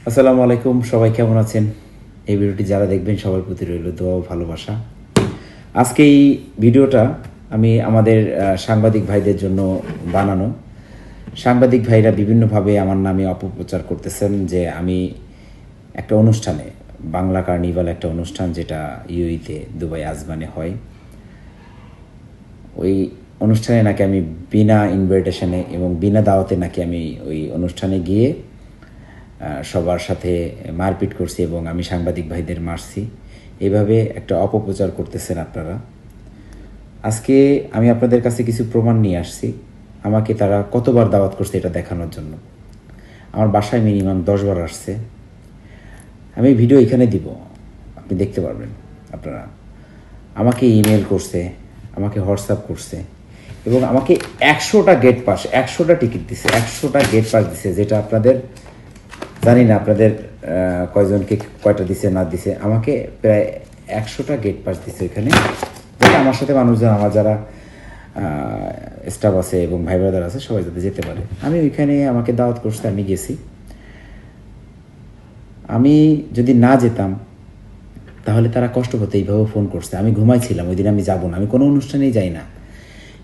আসসালামু আলাইকুম, সবাই কেমন আছেন? এই ভিডিওটি যারা দেখবেন সবার প্রতি রইল দোয়া ও ভালোবাসা। আজকে এই ভিডিওটা আমি আমাদের সাংবাদিক ভাইদের জন্য বানানো। সাংবাদিক ভাইরা বিভিন্নভাবে আমার নামে অপপ্রচার করতেছেন যে আমি একটা অনুষ্ঠানে, বাংলা কার্নিভাল একটা অনুষ্ঠান যেটা ইউইতে দুবাই আজমানে হয়, ওই অনুষ্ঠানে নাকি আমি বিনা ইনভাইটেশনে এবং বিনা দাওয়াতে নাকি আমি ওই অনুষ্ঠানে গিয়ে সবার সাথে মারপিট করছি এবং আমি সাংবাদিক ভাইদের মারছি। এভাবে একটা অপপ্রচার করতেছেন আপনারা। আজকে আমি আপনাদের কাছে কিছু প্রমাণ নিয়ে আসছি। আমাকে তারা কতবার দাওয়াত করছে এটা দেখানোর জন্য। আমার বাসায় মিনিমাম 10 বার আসছে। আমি ভিডিও এখানে দিব, আপনি দেখতে পারবেন। আপনারা আমাকে ইমেল করছে, আমাকে হোয়াটসঅ্যাপ করছে এবং আমাকে 100টা গেট পাস, 100টা টিকিট দিছে, 100টা গেট পাস দিছে, যেটা আপনাদের জানি না আপনাদের কয়জনকে কয়টা দিছে না দিছে। আমাকে প্রায় 100টা গেট পাস দিছে ওইখানে, যাতে আমার সাথে মানুষজন, আমার যারা স্টাফ আছে এবং ভাই ব্রাদার আছে সবাই যাতে যেতে পারে। আমি ওইখানে আমাকে দাওয়াত করতে আমি গেছি। আমি যদি না যেতাম তাহলে তারা কষ্ট হতো। এইভাবে ফোন করছে, আমি ঘুমাইছিলাম ওই দিন, আমি যাব না, আমি কোনো অনুষ্ঠানেই যাই না।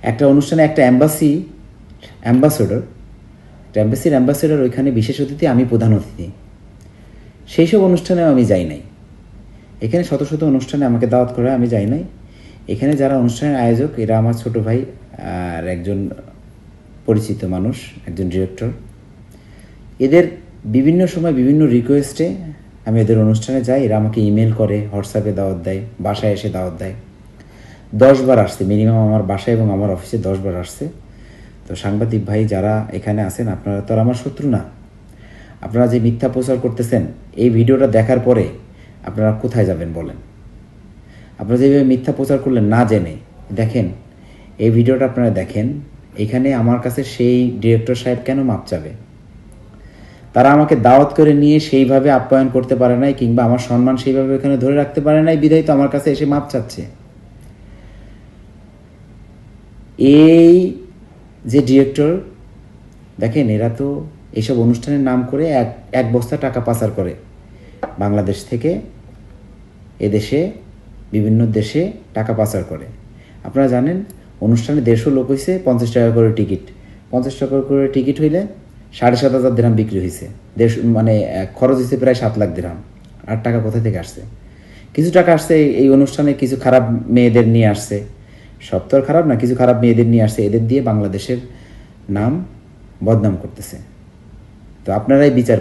একটা অনুষ্ঠানে একটা অ্যাম্বাসেডর ওইখানে বিশেষ অতিথি, আমি প্রধান অতিথি। সেই সব অনুষ্ঠানেও আমি যাই নাই। এখানে শত শত অনুষ্ঠানে আমাকে দাওয়াত করে, আমি যাই নাই। এখানে যারা অনুষ্ঠানের আয়োজক এরা আমার ছোট ভাই আর একজন পরিচিত মানুষ, একজন ডিরেক্টর। এদের বিভিন্ন সময় বিভিন্ন রিকোয়েস্টে আমি এদের অনুষ্ঠানে যাই। এরা আমাকে ইমেল করে, হোয়াটসঅ্যাপে দাওয়াত দেয়, বাসায় এসে দাওয়াত দেয়। 10 বার আসছে মিনিমাম, আমার বাসায় এবং আমার অফিসে 10 বার আসছে। তো সাংবাদিক ভাই যারা এখানে আছেন, আপনারা তো আর আমার শত্রু না। আপনারা যে মিথ্যা প্রচার করতেছেন, এই ভিডিওটা দেখার পরে আপনারা কোথায় যাবেন বলেন? আপনারা যেভাবে মিথ্যা প্রচার করলেন না জেনে, দেখেন এই ভিডিওটা আপনারা দেখেন। এখানে আমার কাছে সেই ডিরেক্টর সাহেব কেন মাপ চাবে? তারা আমাকে দাওয়াত করে নিয়ে সেইভাবে আপ্যায়ন করতে পারে নাই, কিংবা আমার সম্মান সেইভাবে এখানে ধরে রাখতে পারে নাই, বিধায় তো আমার কাছে এসে মাপ চাচ্ছে। এই যে ডিরেক্টর, দেখেন এরা তো এইসব অনুষ্ঠানের নাম করে এক বস্তা টাকা পাচার করে বাংলাদেশ থেকে এদেশে, বিভিন্ন দেশে টাকা পাচার করে। আপনারা জানেন অনুষ্ঠানে 150 লোক হয়েছে, 50 টাকা করে টিকিট। 50 টাকা করে টিকিট হইলে 7,500 দিরহাম বিক্রি হয়েছে। মানে খরচ হয়েছে প্রায় 7 লাখ দিরহাম। আর টাকা কোথা থেকে আসছে? কিছু টাকা আসছে এই অনুষ্ঠানে, কিছু খারাপ মেয়েদের নিয়ে আসছে। সব তো আর খারাপ না, কিছু খারাপ মেয়েদের নিয়ে আসছে, এদের দিয়ে বাংলাদেশের নাম বদনাম করতেছে। তো আপনারাই বিচার